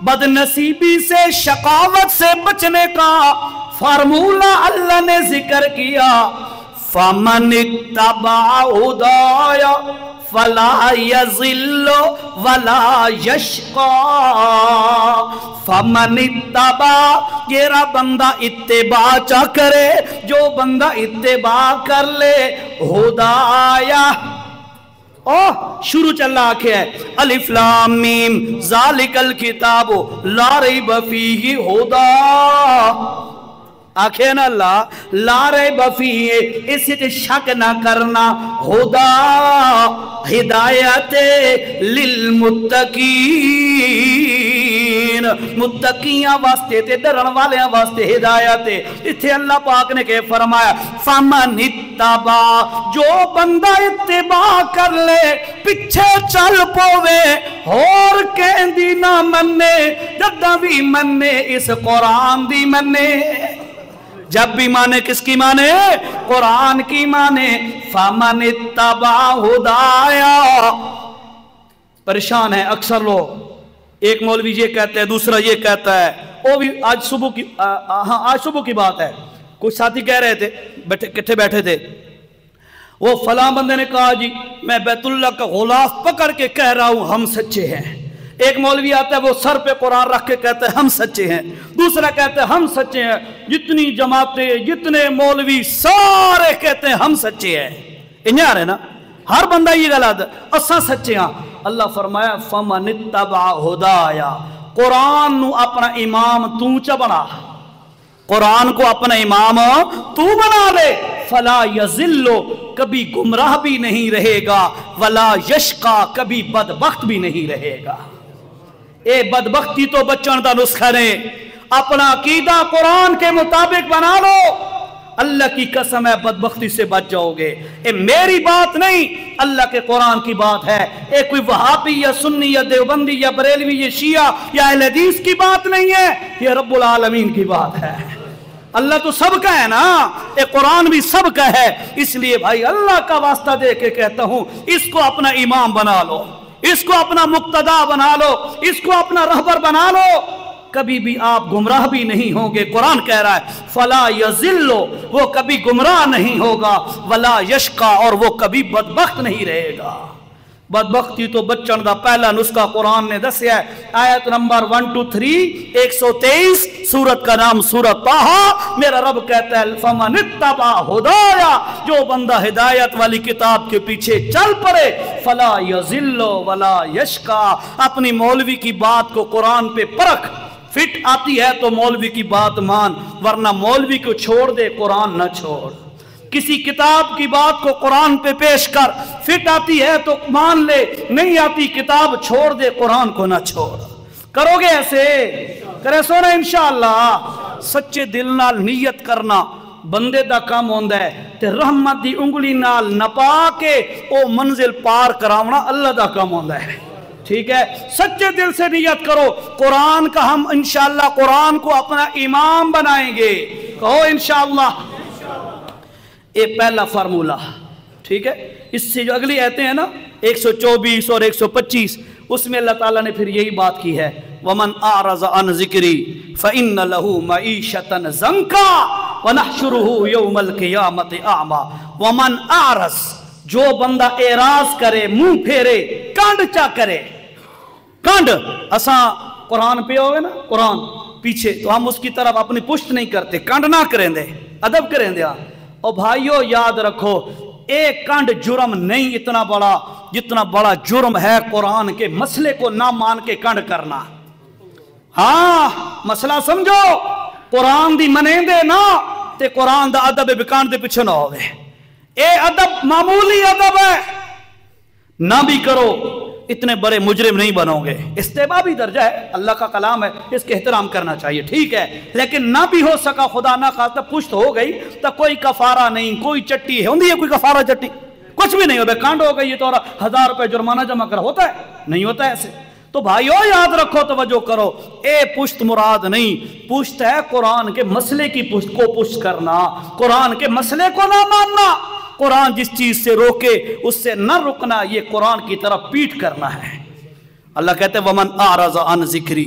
بد نصیبی سے، شقاوت سے بچنے کا فارمولہ اللہ نے ذکر کیا۔ فَمَنِ اتَّبَعَ هُدَايَ فَلَا يَضِلُّ وَلَا يَشْقَىٰ۔ فَمَنِ اتَّبَعَ، یہ بندہ اتباع چا کرے، جو بندہ اتباع کر لے، ہدایہ، شروع چل رہا ہے، الف لام میم ذالک الکتاب لا ریب فیہ ہدی، آکھے نا اللہ لا ریب فیہ، اس سے شک نہ کرنا، ہدا ہدایت للمتقین، متقیاں واسطے تے ڈرن والیاں واسطے ہدایت۔ اتھے اللہ پاک نے کہ فرمایا فمن اتبع، جو بندہ اتباع کر لے، پیچھے چل پوے، اور کہندی نہ مننے، جدہ بھی مننے اس قرآن دی مننے، جب بھی مانے کس کی مانے؟ قرآن کی مانے۔ فَمَنِ اتَّبَعَ ہُدَايَ، پریشان ہے اکثر لوگ، ایک مولوی یہ کہتا ہے، دوسرا یہ کہتا ہے، وہ بھی آج صبح کی بات ہے، کچھ ساتھی کہہ رہے تھے، کٹھے بیٹھے تھے، وہ فلاں بندے نے کہا جی میں بیت اللہ کا غلاف پکڑ کے کہہ رہا ہوں ہم سچے ہیں۔ ایک مولوی آتا ہے وہ سر پہ قرآن رکھ کے کہتا ہے ہم سچے ہیں، دوسرا کہتا ہے ہم سچے ہیں، جتنی جماعتیں جتنے مولوی سارے کہتے ہیں ہم سچے ہیں، انہیں آ رہے نا، ہر بندہ یہ غلط ہے، اساں سچے ہیں۔ اللہ فرمایا فَمَنِ اتَّبَعَ ہُدَايَ، قرآن نو اپنا امام تو چا بنا، قرآن کو اپنا امام تو بنا لے، فَلَا يَضِلُّ، کبھی گمراہ بھی نہیں رہے گا، وَلَا يَشْقَىٰ، کبھی بدبخت بھی نہیں رہے گا۔ اے بدبختی تو بچن دا نسخہ نے، اپنا عقیدہ قرآن کے مطابق بنا لو، اللہ کی قسم ہے بدبختی سے بچ جاؤ گے۔ اے میری بات نہیں، اللہ کے قرآن کی بات ہے، اے کوئی وہابی یا سنی یا دیوبندی یا بریلوی یا شیعہ یا اہل حدیث کی بات نہیں ہے، یہ رب العالمین کی بات ہے۔ اللہ تو سب کا ہے نا، اے قرآن بھی سب کا ہے، اس لیے بھائی اللہ کا واسطہ دے کے کہتا ہوں اس کو اپنا امام بنا لو، اس کو اپنا مقتدا بنا لو، اس کو اپنا رہبر بنا لو، کبھی بھی آپ گمراہ بھی نہیں ہوں گے۔ قرآن کہہ رہا ہے فلا یضل، وہ کبھی گمراہ نہیں ہوگا، ولا یشقا، اور وہ کبھی بدبخت نہیں رہے گا۔ بدبختی تو بچن دا پہلا نسخہ قرآن نے دسیا ہے، آیت نمبر 1 2 3 123، سورت کا نام سورت طٰہٰ۔ میرا رب کہتا ہے فَمَنِ اتَّبَعَ ہُدَايَ، جو بندہ ہدایت والی کتاب کے پیچھے چل پڑے، فَلَا يَضِلُّ وَلَا يَشْقَىٰ، اپنی مولوی کی بات کو قرآن پہ پرکھ، فٹ آتی ہے تو مولوی کی بات مان، ورنہ مولوی کو چھوڑ دے، قرآن نہ چھوڑ۔ کسی کتاب کی بات کو قرآن پہ پیش کر، فٹ آتی ہے تو مان لے، نہیں آتی کتاب چھوڑ دے، قرآن کو نہ چھوڑ۔ کرو گے ایسے؟ کرے سونا انشاءاللہ۔ سچے دل نال نیت کرنا بندے دا کام ہوندا ہے، تے رحمت دی انگلی نال نپا کے او منزل پار کراونا اللہ دا کام ہوندا ہے، ٹھیک ہے؟ سچے دل سے نیت کرو، قرآن کا ہم انشاءاللہ قرآن کو اپنا امام بنائیں گے، کہو انشاءاللہ۔ یہ پہلا فارمولہ، ٹھیک ہے؟ اس سے جو اگلی آیتیں ہیں نا 124 اور 125، उसमें अल्लाह ताला ने फिर यही बात की है, वमन आरज़ अन ज़िक्री फ़इन्न लहू मईशतन ज़ंका वनहशुरुहु यौमल क़ियामति आमा। वमन आरज़, जो बंदा एराज करे, मुंह फेरे, कांड चा करे। कांड असा कुरान पे होवे ना, कुरान पीछे, तो हम उसकी तरफ अपनी पुष्ट नहीं करते, कांड ना करेंगे, अदब करेंगे। और भाइयों याद रखो, एक कांड जुर्म नहीं इतना बड़ा जितना बड़ा जुर्म है कुरान के मसले को ना मान के कांड करना। हाँ मसला समझो, कुरान दी मनेंदे ना ते कुरान दा अदब बिकान दे पिछे ना होवे। ए अदब मामूली अदब है, ना भी करो इतने बड़े मुजरिम नहीं बनोगे। इस्तेबा भी दर्जा है, अल्लाह का कलाम है, इसके एहतराम करना चाहिए, ठीक है। लेकिन ना भी हो सका, खुदा ना खास्ता पुश्त हो गई तो कोई कफारा नहीं, कोई चट्टी है कोई कफारा चट्टी कुछ भी नहीं हो, कांड हो गई तो 1000 रुपए जुर्माना जमा कर, होता है? नहीं होता है ऐसे। तो भाइयों याद रखो, तवज्जो करो, ए पुश्त मुराद नहीं, पुश्त है कुरान के मसले की पुश्त को पुश्त करना, कुरान के मसले को ना मानना, कुरान जिस चीज से रोके उससे न रुकना, ये कुरान की तरफ पीठ करना है। अल्लाह कहते हैं वमन आरज़ अन ज़िक्री,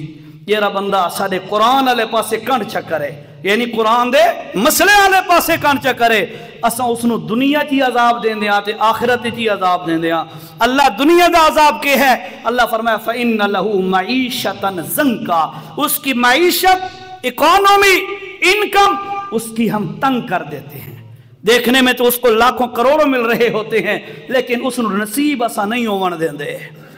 जेड़ा बंदा साडे कुरान वाले पासे कंड छ करे, यानी कुरान दे मसले वाले पासे कंड छ करे, असां उसनु दुनिया ची अजाब देंदे आ ते आखिरत ची अजाब देंदे आ। अल्लाह दुनिया दा अजाब के है, अल्लाह फरमाया फ़इन्न लहू मईशतन ज़ंका, उसकी मईशत, इकोनॉमी, इनकम उसकी हम तंग कर देते हैं। देखने में तो उसको लाखों करोड़ों मिल रहे होते हैं, लेकिन उस नसीब ऐसा नहीं होने देते,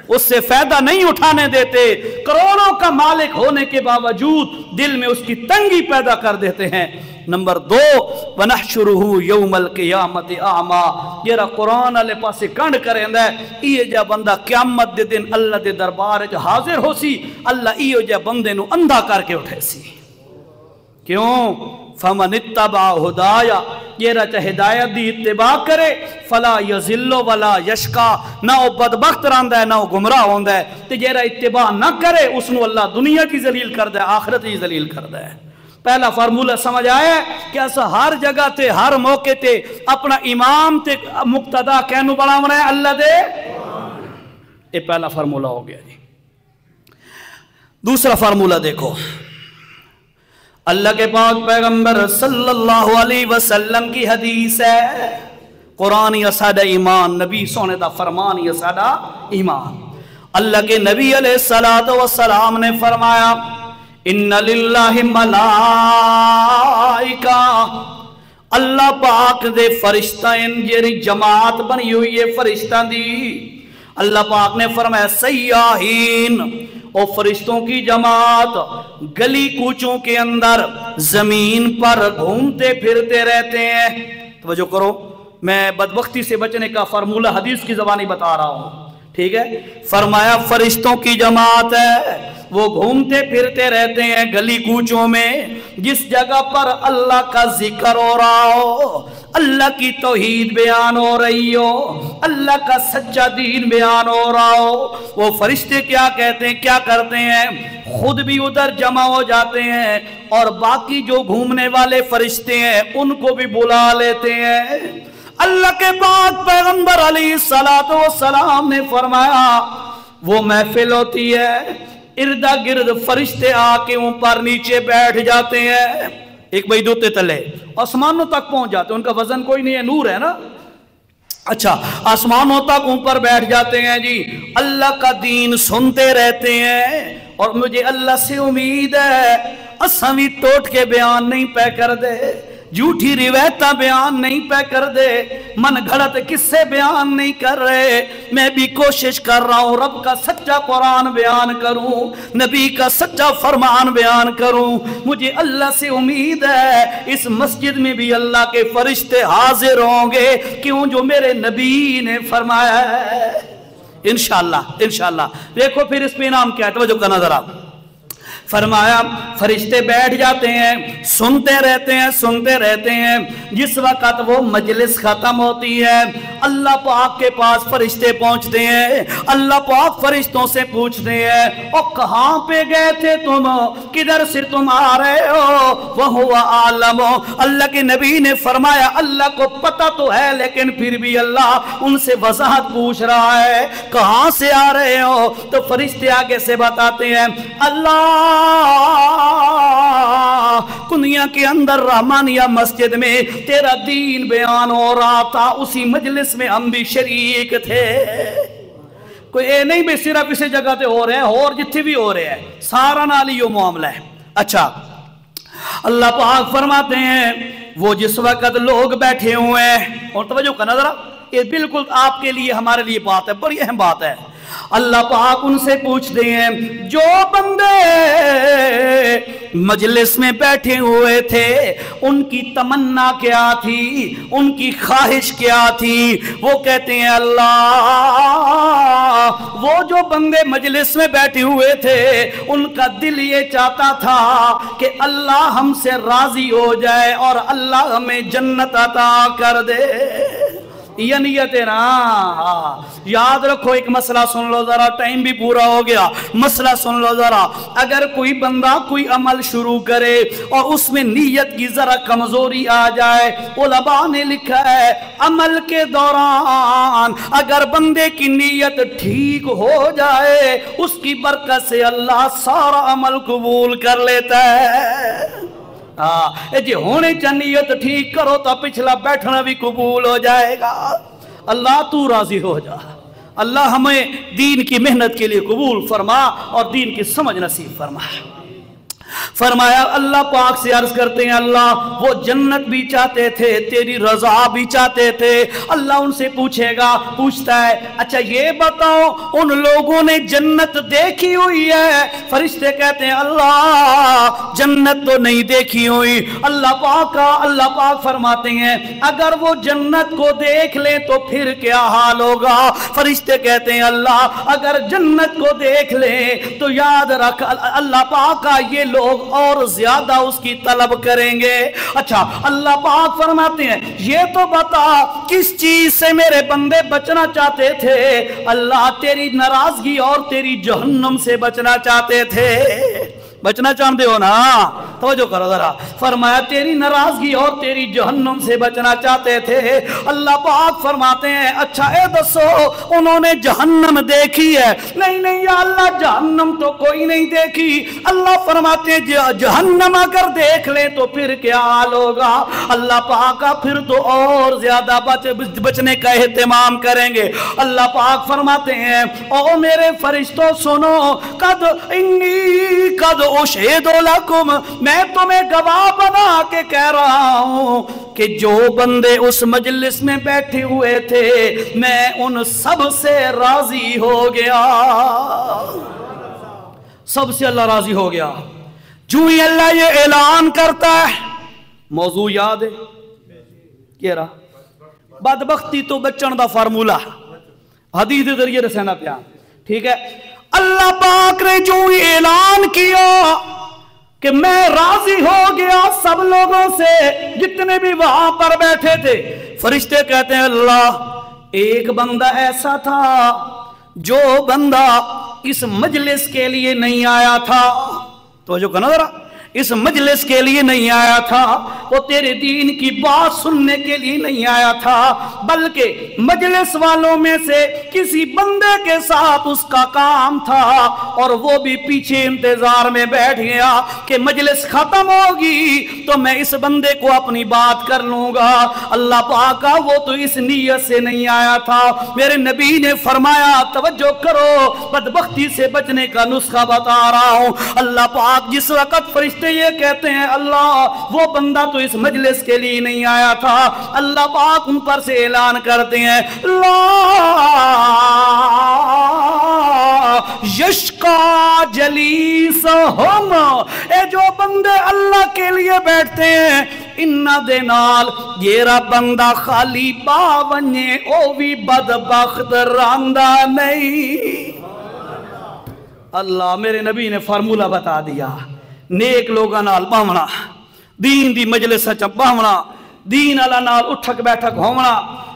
उससे फायदा नहीं उठाने देते। करोड़ों का मालिक होने के बावजूद दिल में उसकी तंगी पैदा कर देते हैं। नंबर 2, वनहशुरुहु यौमल क़ियामति आमा, जेरा कुरान वाले पासे कंड करेंदा है, इहे जा बंदा क़यामत दे दिन अल्लाह दे दरबार विच हाजिर होसी, अल्लाह इहो जा बंदे नूं अंधा करके उठेसी। क्यों? फमन इत्तबा हुदाया, जेरा चाहे हिदायत दी इत्तिबा करे, फला यज़िल्लो वला यशका, ना वो बदबख्त रहिंदा है ना वो गुमराह होंदा है। ते जेरा इत्तिबा ना करे उसनु अल्लाह दुनिया की जलील करदा है, आखिरत की जलील करदा है। पहला फार्मूला समझ आया कि असा हर जगह ते हर मौके ते अपना इमाम ते मुक्तदा कहनू बनावना है अल्लाह दे, ये पहला फार्मूला हो गया जी। दूसरा फार्मूला देखो, अल्लाह के पाक पैगंबर सल्लल्लाहु अलैहि वसल्लम की हदीस है, कुरान या सादा ईमान, नबी सोने दा फरमान या सादा ईमान। अल्लाह के नबी अलैहिस्सलातु वस्सलाम ने फरमाया, इन्ना लिल्लाहि मलाइका, अल्लाह पाक दे फरिश्ता जेरी जमात बनी हुई है फरिश्ता दी। अल्लाह पाक ने फरमाया सयाहीन, और फरिश्तों की जमात गली कूचों के अंदर जमीन पर घूमते फिरते रहते हैं। तवज्जो करो, मैं बदबख्ती से बचने का फार्मूला हदीस की ज़बानी बता रहा हूँ, ठीक है। फरमाया फरिश्तों की जमात है, वो घूमते फिरते रहते हैं गली कूचों में, जिस जगह पर अल्लाह का जिक्र हो रहा हो, अल्लाह की तौहीद बयान हो रही हो, अल्लाह का सच्चा दीन बयान हो रहा हो, वो फरिश्ते क्या कहते हैं, क्या करते हैं, खुद भी उधर जमा हो जाते हैं और बाकी जो घूमने वाले फरिश्ते हैं उनको भी बुला लेते हैं। अल्लाह के पाक पैगंबर अलैहिस्सलातु वस्सलाम ने फरमाया, वो महफिल होती है, इर्दा गिर्द फरिश्ते आके ऊपर नीचे बैठ जाते हैं, एक भाई दूते तले आसमानों तक पहुंच जाते हैं, उनका वजन कोई नहीं है, नूर है ना। अच्छा, आसमानों तक ऊपर बैठ जाते हैं जी, अल्लाह का दीन सुनते रहते हैं। और मुझे अल्लाह से उम्मीद है असा भी टोट के बयान नहीं पै कर दे, झूठी रिवायत बयान नहीं पै कर दे, मन घड़त किस्से बयान नहीं कर रहे। मैं भी कोशिश कर रहा हूँ रब का सच्चा कुरान बयान करूँ, नबी का सच्चा फरमान बयान करूँ। मुझे अल्लाह से उम्मीद है इस मस्जिद में भी अल्लाह के फरिश्ते हाजिर होंगे, क्यों, जो मेरे नबी ने फरमाया है। इंशाअल्लाह इंशाअल्लाह। देखो फिर इस पे इनाम क्या है, तवज्जो करना जरा। फरमाया फरिश्ते बैठ जाते हैं, सुनते रहते हैं, सुनते रहते हैं। जिस वक्त वो मजलिस खत्म होती है, अल्लाह पाक के पास फरिश्ते पहुंचते हैं। अल्लाह पाक फरिश्तों से पूछते हैं, ओ कहाँ पे गए थे तुम, किधर से तुम आ रहे हो। वहुवा आलम। अल्लाह के नबी ने फरमाया अल्लाह को पता तो है लेकिन फिर भी अल्लाह उनसे वजाहत पूछ रहा है, कहां से आ रहे हो? तो फरिश्ते आगे से बताते हैं अल्लाह कुनिया के अंदर रहमानिया मस्जिद में तेरा दीन बयान हो रहा था, उसी मजलिस में हम भी शरीक थे। कोई ये नहीं भी सिर्फ इसी जगह पे हो रहे हैं, और जिथे भी हो रहे हैं सारा नाल यो मामला है। अच्छा, अल्लाह पाक फरमाते हैं वो जिस वक्त लोग बैठे हुए हैं, और तवज्जो करना जरा, ये बिल्कुल आपके लिए हमारे लिए बात है, बड़ी अहम बात है। अल्लाह पाक उनसे पूछते हैं जो बंदे मजलिस में बैठे हुए थे उनकी तमन्ना क्या थी, उनकी ख्वाहिश क्या थी? वो कहते हैं अल्लाह वो जो बंदे मजलिस में बैठे हुए थे उनका दिल ये चाहता था कि अल्लाह हमसे राजी हो जाए और अल्लाह हमें जन्नत अता कर दे। ये नियत है ना। याद रखो, एक मसला सुन लो जरा, टाइम भी पूरा हो गया। मसला सुन लो जरा, अगर कोई बंदा कोई अमल शुरू करे और उसमें नियत की जरा कमजोरी आ जाए, उलमा ने लिखा है अमल के दौरान अगर बंदे की नियत ठीक हो जाए उसकी बरकत से अल्लाह सारा अमल कबूल कर लेता है। जी होने नियत ठीक करो तो पिछला बैठना भी कबूल हो जाएगा। अल्लाह तू राजी हो जा। अल्लाह हमें दीन की मेहनत के लिए कबूल फरमा और दीन की समझ नसीब फरमा। फरमाया अल्लाह पाक से अर्ज करते हैं अल्लाह वो जन्नत भी चाहते थे, तेरी रजा भी चाहते थे। अल्लाह उनसे पूछता है अच्छा ये बताओ उन लोगों ने जन्नत देखी हुई है? फरिश्ते कहते हैं अल्लाह जन्नत तो नहीं देखी हुई। अल्लाह पाक फरमाते हैं अगर वो जन्नत को देख ले तो फिर क्या हाल होगा? फरिश्ते कहते हैं अल्लाह अगर जन्नत को देख ले तो याद रख अल्लाह पाक का ये लोग और ज्यादा उसकी तलब करेंगे। अच्छा, अल्लाह पाक फरमाते हैं ये तो बता किस चीज से मेरे बंदे बचना चाहते थे? अल्लाह तेरी नाराजगी और तेरी जहन्नम से बचना चाहते थे। बचना चाहते हो ना? तवज्जो करो जरा। फरमाया तेरी नाराजगी और तेरी जहन्नम से बचना चाहते थे। अल्लाह पाक फरमाते हैं अच्छा ए दसो उन्होंने जहन्नम देखी है? नहीं नहीं या अल्लाह जहन्नम तो कोई नहीं देखी। अल्लाह फरमाते हैं जहन्नम अगर देख ले तो फिर क्या हाल होगा? अल्लाह पाक का फिर तो और ज्यादा बचने का एहतमाम करेंगे। अल्लाह पाक फरमाते हैं ओ मेरे फरिश्तों सुनो कद उशहिदु लकुम, मैं तुम्हें गवाह बना के कह रहा हूं कि जो बंदे उस मजलिस में बैठे हुए थे मैं उन सब से राजी हो गया। सबसे अल्लाह राजी हो गया। जो ही अल्लाह ये ऐलान करता है, मौजू याद है कह रहा बदबख्ती तो बचन दा फार्मूला हदीस के जरिए दसना पिया। ठीक है, अल्लाह पाक ने जो ऐलान किया कि मैं राजी हो गया सब लोगों से जितने भी वहां पर बैठे थे। फरिश्ते कहते हैं अल्लाह एक बंदा ऐसा था जो बंदा इस मजलिस के लिए नहीं आया था। तो जो कहना जरा, इस मजलिस के लिए नहीं आया था, वो तेरे दीन की बात सुनने के लिए नहीं आया था, बल्कि मजलिस वालों में से किसी बंदे के साथ उसका काम था और वो भी पीछे इंतजार में बैठ गया कि मजलिस खत्म होगी तो मैं इस बंदे को अपनी बात कर लूंगा। अल्लाह पाक का वो तो इस नीयत से नहीं आया था। मेरे नबी ने फरमाया तवज्जो करो, बदबख्ती से बचने का नुस्खा बता रहा हूं। अल्लाह पाक जिस वक्त फरिश्ते ये कहते हैं अल्लाह वो बंदा तो इस मजलिस के लिए नहीं आया था, अल्लाह पाक उन पर से ऐलान करते हैं ला यशका जलीसहुम, ए जो बंदे अल्लाह के लिए बैठते हैं इन्ना दे नाल जेरा बंदा खाली बावने ओ भी बदबख्त रांदा नहीं। अल्लाह मेरे नबी ने फार्मूला बता दिया। नेक लोगों नाल बावना, दीन दी मजलिस च बावना, दीन अला नाल उठक बैठक होवना,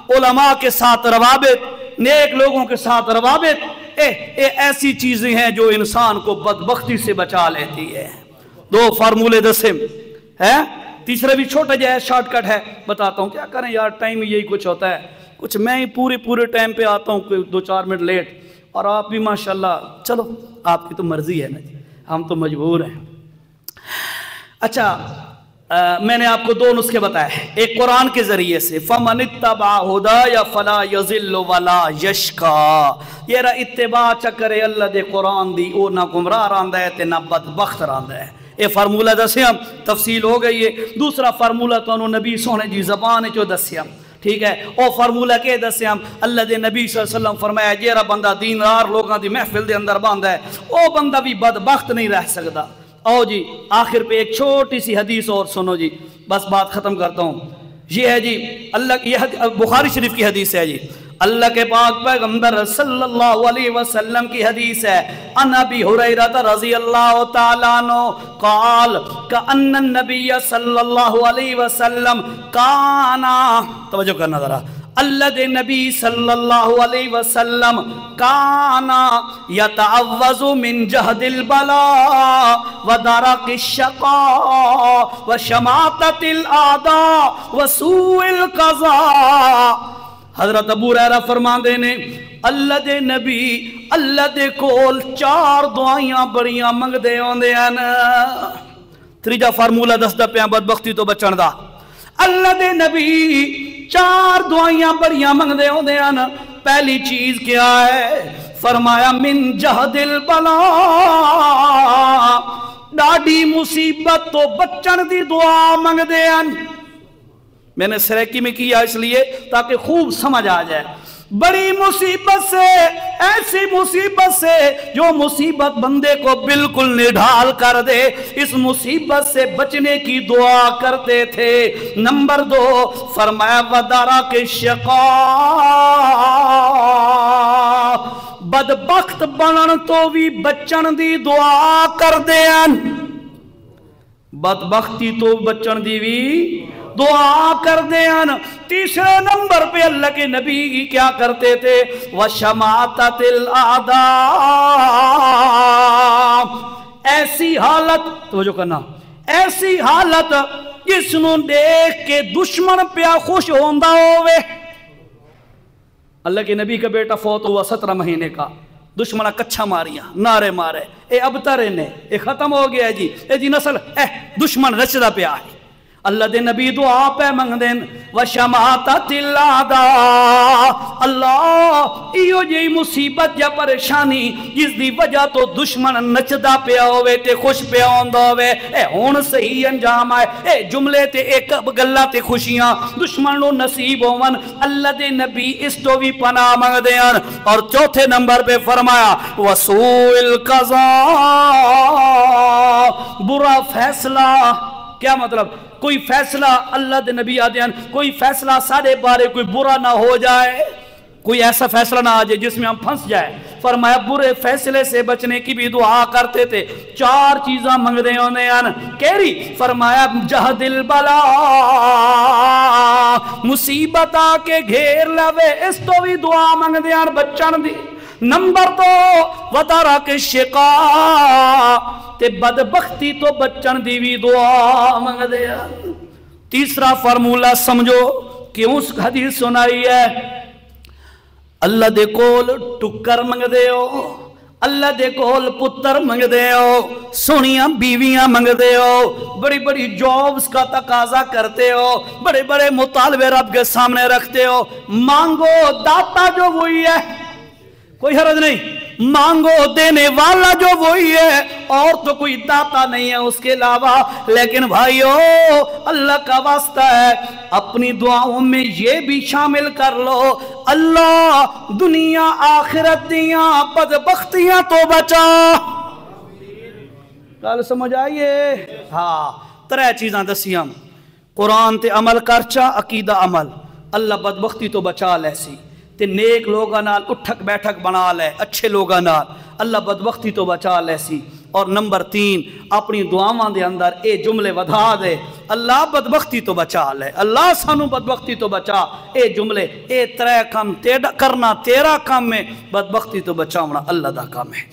उलमा के साथ रवाबित, नेक लोगों के साथ रवाबित, ए ऐसी चीजें हैं जो इंसान को बदबख्ती से बचा लेती है। दो फार्मूले दसे ہے تیسرا بھی چھوٹا جائے شارٹ کٹ ہے بتاتا ہوں کیا کریں یار ٹائم یہی کچھ ہوتا ہے کچھ میں ہی پورے ٹائم پہ آتا ہوں کوئی 2-4 منٹ لیٹ اور آپ بھی ماشاءاللہ چلو آپ کی تو مرضی ہے نا جی ہم تو مجبور ہیں اچھا میں نے آپ کو 2 نسخے بتائے ایک قرآن کے ذریعے سے فَمَنِ اتَّبَعَ هُدَايَ فَلَا يَضِلُّ وَلَا يَشْقَى یہ رہا اتباع چکرے اللہ دے قرآن دی او نہ گمراہ راندہ ہے تے نہ بدبخت راندہ ہے یہ فرمولہ دسیاں تفصیل ہو گئی ہے دوسرا فرمولہ تو انہوں نبی سونے جی زبان جو دسیاں ٹھیک ہے او فرمولہ کے دسیاں اللہ دے نبی صلی اللہ علیہ وسلم فرمایا جیرا بندہ دینار لوگاں دی محفل دے اندر باندھا ہے او بندہ بھی بدبخت نہیں رہ سکتا آؤ جی آخر پہ ایک چھوٹی سی حدیث اور سنو جی بس بات ختم کرتا ہوں یہ ہے جی اللہ یہ بخاری شریف کی حدیث ہے جی اللہ کے پاک پیغمبر صلی اللہ علیہ وسلم کی حدیث ہے ان ابی ہریرہ رضی اللہ تعالیٰ عنہ قال کأن النبی صلی اللہ علیہ وسلم کانا توجہ کرنا ذرا اللہ دے نبی صلی اللہ علیہ وسلم کانا یتعوذ من جہد البلاء ودرق الشقاء وشماتت الاعداء وسوء القضاء حضرت ابو ہریرہ فرماندے نے اللہ دے نبی اللہ دے کول 4 دعائیاں بڑیاں منگ دے ہوندے ہیں تریجا فارمولہ دسدا پیاں بدبختی تو بچن دا اللہ دے نبی 4 دعائیاں بڑیاں منگ دے ہوندے ہیں پہلی چیز کیا ہے فرمایا من جہد البلاء ڈاڈی مصیبت تو بچن دی دعا منگ دے ہیں میں نے سریکی میں کیا اس لیے تاکہ خوب سمجھ آ جائے بڑی مصیبت سے ایسی مصیبت سے جو مصیبت بندے کو بالکل نڈھال کر دے اس مصیبت سے بچنے کی دعا کرتے تھے نمبر 2 فرمایا وَدَرَكِ الشَّقَاء بدبخت بنن تو بھی بچن دی دعا کر دیں بدبختی تو بچن دی بھی دعا کر دیں تیسرے نمبر پہ اللہ کے نبی کی کیا کرتے تھے وَشَمَاتَتِ الْأَعْدَاءِ ایسی حالت توجہ کرنا ایسی حالت جس نو دیکھ کے دشمن پیا خوش ہوندہ ہوئے اللہ کے نبی کا بیٹا فوت ہوا 17 مہینے کا دشمنہ کچھا ماریاں نعرے مارے اے اب ترے نے اے ختم ہو گیا جی اے جی نسل دشمن رچدہ پہ آئے اللہ دے نبی دعا پہ منگ دیں وَشَمَاتَتِ الْأَعْدَاءِ اللہ ایو جی مصیبت یا پریشانی جس دی وجہ تو دشمن نچدہ پیا ہوئے تے خوش پیا ہوندہ ہوئے اے ہون صحیح انجام آئے اے جملے تے ایک گلہ تے خوشیاں دشمن نو نصیب ہوون اللہ دے نبی اس تو بھی پناہ منگ دیں اور چوتھے نمبر پہ فرمایا وَسُوءِ الْقَضَاءِ برا فیصلہ کیا مطلب کوئی فیصلہ اللہ دے نبی آدھیان کوئی فیصلہ سارے بارے کوئی برا نہ ہو جائے کوئی ایسا فیصلہ نہ آ جائے جس میں ہم پھنس جائے فرمایا برے فیصلے سے بچنے کی بھی دعا کرتے تھے 4 چیزاں منگ دے ہونے کیری فرمایا جہد البلاء مصیبت آ کے گھیر لوے اس تو بھی دعا منگ دے بچن دی نمبر 2 وَدَرَكِ الشِّقَاءِ تے بدبختی تو بچن دی بھی دعا منگ دے تیسرا فرمولہ سمجھو کیوں اس حدیث سنائی ہے اللہ دے کول ٹکر منگ دے ہو اللہ دے کول پتر منگ دے ہو سونیاں بیویاں منگ دے ہو بڑی بڑی جابز کا تقاضا کرتے ہو بڑے بڑے مطالبے رب کے سامنے رکھتے ہو مانگو داتا جو وہی ہے کوئی حرج نہیں مانگو دینے والا جو وہی ہے اور تو کوئی داتا نہیں ہے اس کے علاوہ لیکن بھائیو اللہ کا واسطہ ہے اپنی دعاؤں میں یہ بھی شامل کر لو اللہ دنیا آخرت دیاں بدبختیاں تو بچا کال سمجھ آئیے ہاں 3 چیزاں دسیاں قرآن تے عمل کرچا عقیدہ عمل اللہ بدبختی تو بچا لے سی تے نیک لوگاں نال اٹھک بیٹھک بنا لے اچھے لوگاں نال اللہ بدبختی تو بچا لے سی اور نمبر 3 اپنی دعاواں دے اندر اے جملے ودھا دے اللہ بدبختی تو بچا لے اللہ سانو بدبختی تو بچا اے جملے اے 3 کام کرنا تیرا کام میں بدبختی تو بچاونا اللہ دا کام ہے